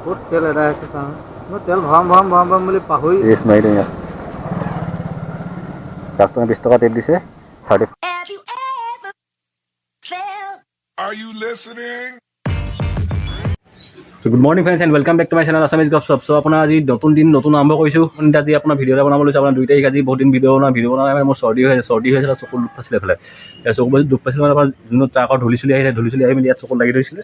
ক'ত তেল এদাই আছে চাওঁ। মই তেল ভৰাম বুলি পাহৰি ৰেচ মাৰি দিওঁ ইয়াত। কাষ্টমাৰ 20 টকা টিপ দিছে 30। Good morning friends and welcome back to my channel Assamese Gopsop. চ' আপোনাৰ আজি নতুন দিন নতুন আৰম্ভ কৰিছোঁ। আজি আপোনাৰ ভিডিঅ' এটা বনাব লৈছোঁ। আপোনাৰ 2 তাৰিখ আজি বহুত দিন ভিডিঅ' বনাই মোৰ চৰ্দি হৈছিলে, চকুত দুখ পাইছিলে এইফালে। চকু পাতি দুখ পাইছিলে মানে আপোনাৰ যোনটো ট্ৰাকৰ ধূলি চুলি আহি মেলি ইয়াত চকুত লাগি ধৰিছিলে।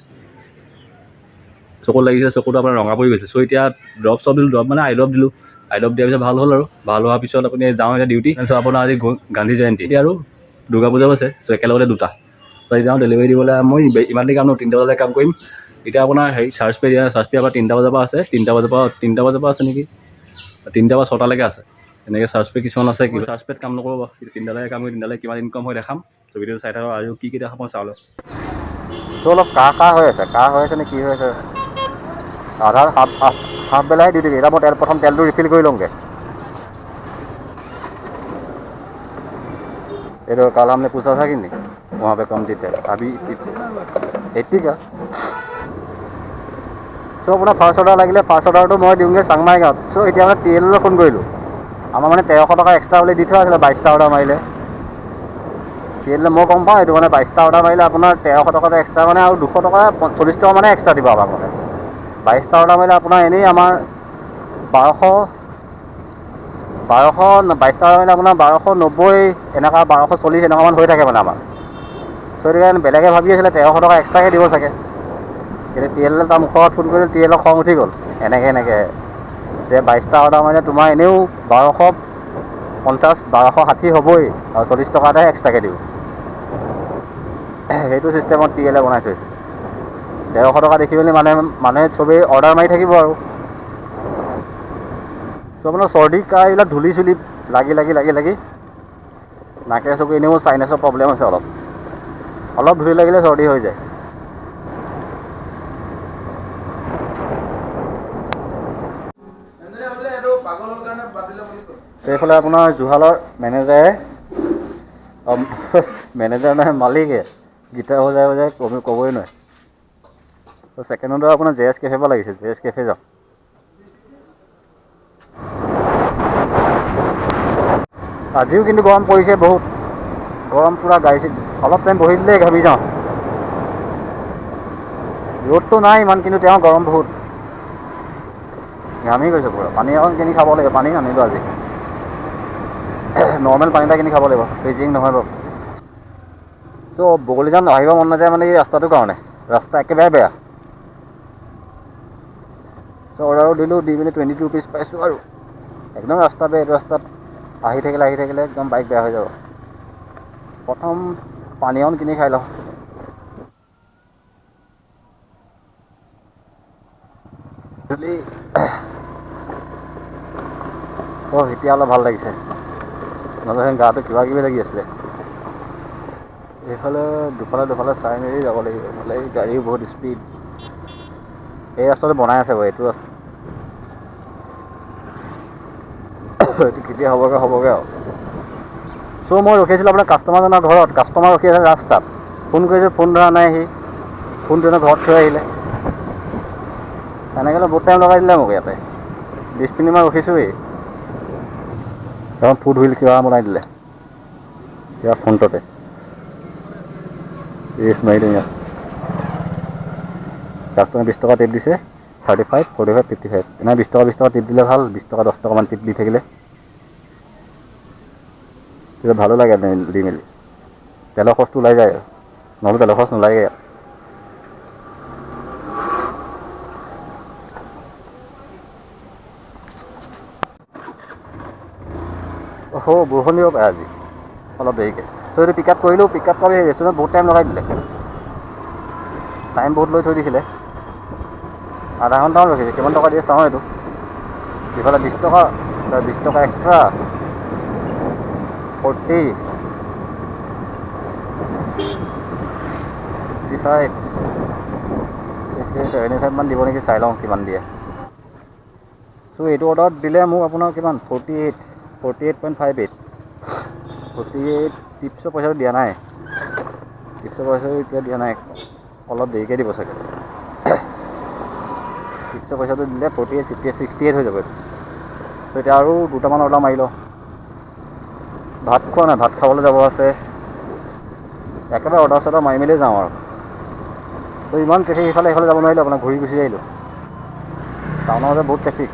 চকুত লাগিছে, চকুটো আপোনাৰ ৰঙা পৰি গৈছে। চ' এতিয়া ড্ৰপ চপ দিলোঁ, ড্ৰপ মানে আই ড্ৰপ দিলোঁ। আই ড্ৰপ দিয়াৰ পিছত ভাল হ'ল আৰু ভাল হোৱাৰ পিছত আপুনি যাওঁ এতিয়া ডিউটি। চ' আপোনাৰ আজি গান্ধী জয়ন্তী এতিয়া আৰু দুৰ্গা পূজাও আছে। চ' একেলগতে দুটা। চ' যাওঁ ডেলিভাৰী দিবলৈ। মই ইমান দিন কাম 3টা বজালৈ কাম কৰিম। এতিয়া আপোনাৰ চাৰ্জ পে আকৌ 3টা বজাৰ পৰা আছে, 3টা বজাৰ পৰা আছে নেকি, 3টা বা 6টালৈকে আছে। এনেকৈ চাৰ্জ পে কিছুমান আছে, কিন্তু চাৰ্জ পেত কাম নকৰোঁ। 3টালৈকে কাম কৰি 3টালৈকে কিমান ইনকাম হয় দেখাম। চ' ভিডিঅ'টো চাই থাকক আৰু কি দেখাম মই চাওঁ। চ' অলপ কাহ হৈ আছে নে কি হৈ আছে। আধাৰ হাফ বেলাহে দি দিবি। এতিয়া মই প্ৰথম তেলটো ৰিফিল কৰি লওঁগৈ। ये कल हमने पूछा था कि नहीं, वहाँ पे कम देते हैं अभी 80 का। চ' আপোনাৰ ফাৰ্ষ্ট অৰ্ডাৰ লাগিলে ফাৰ্ষ্ট অৰ্ডাৰটো মই দিওঁগৈ চাংমাই গাঁৱত। চ' এতিয়া মানে TLলৈ ফোন কৰিলোঁ। আমাৰ মানে 1300 টকা এক্সট্ৰা বুলি দি থোৱা আছিলে 22টা অৰ্ডাৰ মাৰিলে। TLলৈ মই গম পাওঁ এইটো মানে 22টা অৰ্ডাৰ মাৰিলে আপোনাৰ 1300 টকাটো এক্সট্ৰা মানে আৰু 200 টকা 40 টকা মানে এক্সট্ৰা দিব আমাক মানে। 22টা অৰ্ডাৰ মাৰিলে আপোনাৰ এনেই আমাৰ 22টা মানে আপোনাৰ 1290 এনেকুৱা 1240 এনেকুৱামান হৈ থাকে মানে আমাৰ। চ' সেইটো কাৰণে বেলেগে ভাবি আছিলে 1300 টকা এক্সট্ৰাকৈ দিব চাগে। কিন্তু TLলৈ তাৰ মুখত ফোন কৰিলোঁ, TLৰ খং উঠি গ'ল। এনেকৈ যে 22টা অৰ্ডাৰ মানে তোমাৰ এনেও 1250 1260 হ'বই আৰু 40 টকা এটাহে এক্সট্ৰাকৈ দিওঁ। সেইটো চিষ্টেমত TLয়ে বনাই থৈছে। 1300 টকা দেখি মেলি মানুহে চবেই অৰ্ডাৰ মাৰি থাকিব আৰু। চ' আপোনাৰ চৰ্দি কাহ এইবিলাক ধূলি চুলি লাগি নাকে চকু এনেও চাইনাছৰ প্ৰব্লেম আছে অলপ ধূলি লাগিলে চৰ্দি হৈ যায়। এইফালে আপোনাৰ জুহালৰ মেনেজাৰে নহয় মালিকে গীটাৰ বজাই ক'বই নোৱাৰে। ত' ছেকেণ্ড অৰ্ডাৰ আপোনাৰ JS কেফে পৰা লাগিছিল, JS কেফে যাওঁ। আজিও কিন্তু গৰম পৰিছে বহুত, গৰম পূৰা গাড়ী অলপ টাইম বহি দিলেই ঘামি যাওঁ। ৰ'দটো নাই ইমান, কিন্তু তেওঁ গৰম বহুত। ঘামি গৈছে পূৰা। পানী অকণ কিনি খাব লাগিব, পানী নানিলোঁ আজি। নৰ্মেল পানী এটা কিনি খাব লাগিব, ফ্ৰিজিং নহয় বাৰু। ত' বগলীজান আহিব মন নাযায় মানে এই ৰাস্তাটোৰ কাৰণে, ৰাস্তা একেবাৰে বেয়া। চ' অৰ্ডাৰো দিলোঁ, দি মেলি 22 ৰুপিজ পাইছোঁ আৰু। একদম ৰাস্তা বেয়া, এইটো ৰাস্তাত আহি থাকিলে একদম বাইক বেয়া হৈ যাব। প্ৰথম পানী অকণ কিনি খাই লওঁ। এতিয়া অলপ ভাল লাগিছে, নহ'লে গাটো কিবা কিবি লাগি আছিলে। এইফালে দুফালে চাই মেলি যাব লাগিব, নহ'লে এই গাড়ীও বহুত স্পীড। এই ৰাস্তাটো বনাই আছে বাৰু, এইটো ৰাস্তা এইটো কেতিয়া হ'বগৈ আৰু। চ' মই ৰখি আছিলোঁ আপোনাৰ কাষ্টমাৰজনৰ ঘৰত, কাষ্টমাৰ ৰখি আছে ৰাস্তাত। ফোন কৰিছোঁ, ফোন ধৰা নাই সি, ফোনটো ঘৰত থৈ আহিলে। এনেকৈ বহুত টাইম লগাই দিলে মোক ইয়াতে, 20 মিনিটমান ৰখিছোঁৱেই। ফুড হুইল কিবা বনাই দিলে কিবা ফোনটোতে। ৰেচ মাৰি দিওঁ ইয়াত। কাষ্টমাৰ 20 টকা টিপ দিছে 35, 45, 55। এনে 20 টকা টিপ দিলে ভাল, 20 টকা 10 টকামান টিপ দি থাকিলে তেতিয়া ভালো লাগে দি মেলি। তেলৰ খৰচটো ওলাই যায়, নহ'লে তেলৰ খৰচ নোলায়ে। বৰষুণ দিব পাৰে আজি অলপ দেৰিকৈ। চ' এইটো পিক আপ কৰিলোঁ, পিক আপ কৰি ৰেষ্টুৰেণ্টত বহুত টাইম লগাই দিলে, টাইম বহুত লৈ থৈ দিছিলে। আধা ঘণ্টামান ৰখিছে, কিমান টকা দিয়ে চাওঁ এইটো। ইফালে 20 টকা এক্সট্ৰা 40, 55, 75 মান দিব নেকি, চাই লওঁ কিমান দিয়ে। চ' এইটো অৰ্ডাৰত দিলে মোক আপোনাৰ কিমান 48.58। 48 টিপছৰ পইচাটো দিয়া নাই, এতিয়া দিয়া নাই, অলপ দেৰিকৈ দিব চাগে। ফিক্সৰ পইচাটো দিলে 48, 58, 68 হৈ যাব এইটো। তো এতিয়া আৰু দুটামান অৰ্ডাৰ মাৰি লওঁ। ভাত খোৱা নাই, ভাত খাবলৈ যাব আছে। একেবাৰে অৰ্ডাৰ চৰ্ডাৰ মাৰি মেলি যাওঁ আৰু। তো ইমান ট্ৰেফিক ইফালে যাব নোৱাৰিলোঁ, আপোনাৰ ঘূৰি গুচি আহিলোঁ। টাউনৰ মাজত বহুত ট্ৰেফিক,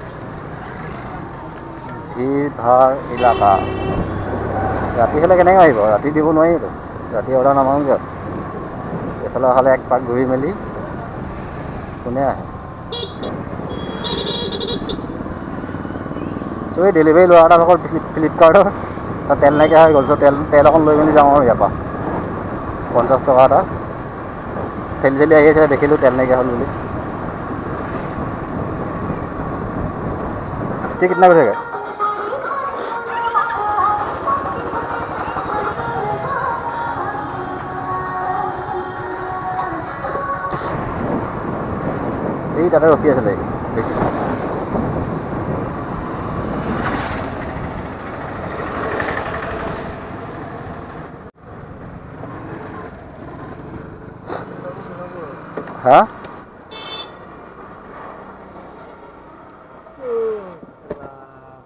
ভিৰ ভাৰ এলেকা। ৰাতি হ'লে কেনেকৈ আহিব, ৰাতি দিব নোৱাৰিতো, ৰাতি অৰ্ডাৰ নামাৰোঁগৈ। এইফালে অহালে এক পাক ঘূৰি মেলি কোনে আহে। চ' এই ডেলিভাৰী লোৱা এটা ভাগৰ ফ্লিপকাৰ্টৰ তাত তেল নাইকিয়া হৈ গ'ল। চ' তেল অকণ লৈ মেলি যাওঁ আৰু ইয়াৰ পৰা 50 টকা এটা। ঠেলি আহি আছে, দেখিলোঁ তেল নাইকিয়া হ'ল বুলি। ঠিক কিतना बजेगा? এই তাতে ৰখি আছিলে বেছি। হা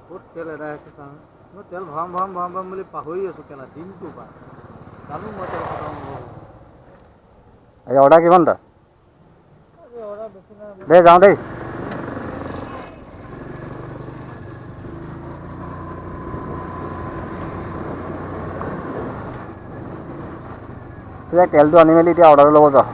বহুত তেল এদাই আছে চাওঁ। মই তেল ভৰাম বুলি পাহৰি আছোঁ কেলা দিনটো বা জানো মই তেল খতম হ'ব। আজি অৰ্ডাৰ কিমানটা? অৰ্ডাৰ বেছি নাই। দে যাওঁ দেই। তেলটো আনি মেলি এতিয়া অৰ্ডাৰ ল'ব যাওঁ।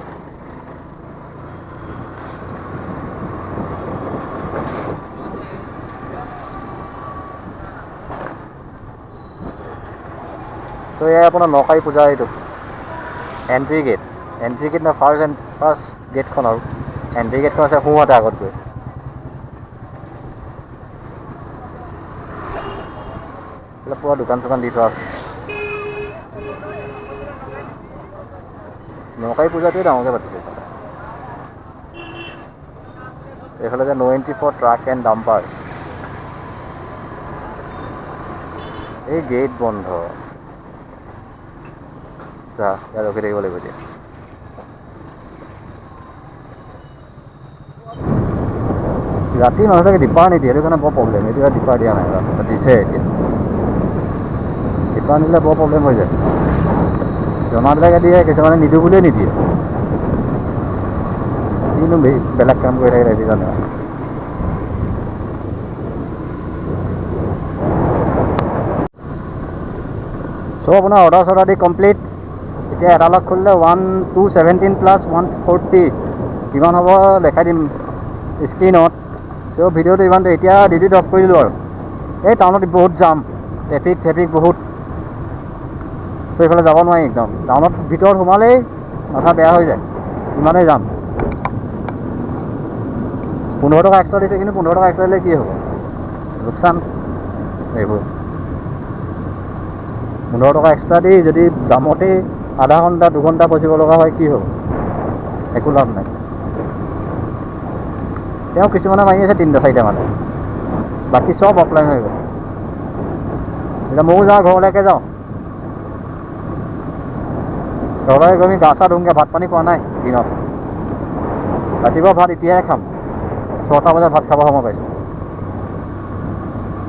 তো এয়া আপোনাৰ নকাই পূজা, এইটো এণ্ট্ৰি গেট না ফাৰ্ষ্ট গেটখন আৰু এণ্ট্ৰি গেটখন আছে সোঁহাতে আগত গৈ। এইফালে পুৰা দোকান চোকান দি থোৱা আছে। নকাই পূজাটোৱে ডাঙৰকৈ পাতিছে। এইফালে যে no entry for truck and dumper, এই গেট বন্ধ। যা ইয়াত ৰখি থাকিব লাগিব এতিয়া। ৰাতি মানুহবিলাকে ডিপাৰ নিদিয়ে, সেইটো কাৰণে বৰ প্ৰব্লেম। এইটো ডিপাৰ দিয়া নাই, দিছে এতিয়া। ডিপাৰ নিদিলে বৰ প্ৰব্লেম হৈ যায়। জনাবিলাকে দিয়ে, কিছুমানে নিদিওঁ বুলিয়ে নিদিয়ে। কিনো বেলেগ কাম কৰি থাকে সেইটো জানে। চ' আপোনাৰ অৰ্ডাৰ চৰ্ডাৰ দি কমপ্লিট। এতিয়া এটা লগ খুলিলে 217 প্লাছ 140 কিমান হ'ব দেখাই দিম স্ক্ৰীণত। চ' ভিডিঅ'টো ইমানটো। এতিয়া ডিউটি ড্ৰপ কৰি দিলোঁ আৰু। এই টাউনত বহুত জাম, ট্ৰেফিক বহুত। চ' এইফালে যাব নোৱাৰি একদম। টাউনত ভিতৰত সোমালেই মাথা বেয়া হৈ যায়, ইমানেই যাম। 15 টকা এক্সট্ৰা দিছে, কিন্তু 15 টকা এক্সট্ৰা দিলে কি হ'ব, লোকচান এইবোৰ। 15 টকা এক্সট্ৰা দি যদি জামতেই আধা ঘণ্টা 2 ঘণ্টা ফচিব লগা হয়, কি হ'ব, একো লাভ নাই। তেওঁ কিছুমানে মাৰি আছে 3-4টা মানে, বাকী চব অফলাইন হৈ গ'ল। এতিয়া ময়ো যাওঁ, ঘৰলৈকে যাওঁ। ঘৰলৈ গৈ আমি গা চা ধুমগৈ। ভাত পানী খোৱা নাই দিনত। ৰাতিপুৱা ভাত এতিয়াহে খাম, 6টা বজাত ভাত খাব সময় পাইছোঁ।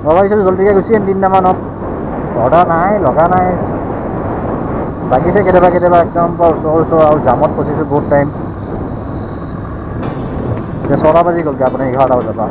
মই ভাবিছিলোঁ জলদিকৈ গুচি আহিম 3টামানত। অৰ্ডাৰ নাই, লগা নাই। লাগিছে কেতিয়াবা একদম ওচৰ আৰু জামত ফচিছোঁ বহুত টাইম। এতিয়া 6টা বাজি গ'লগৈ, আপোনাৰ 11টা বজাৰ পৰা।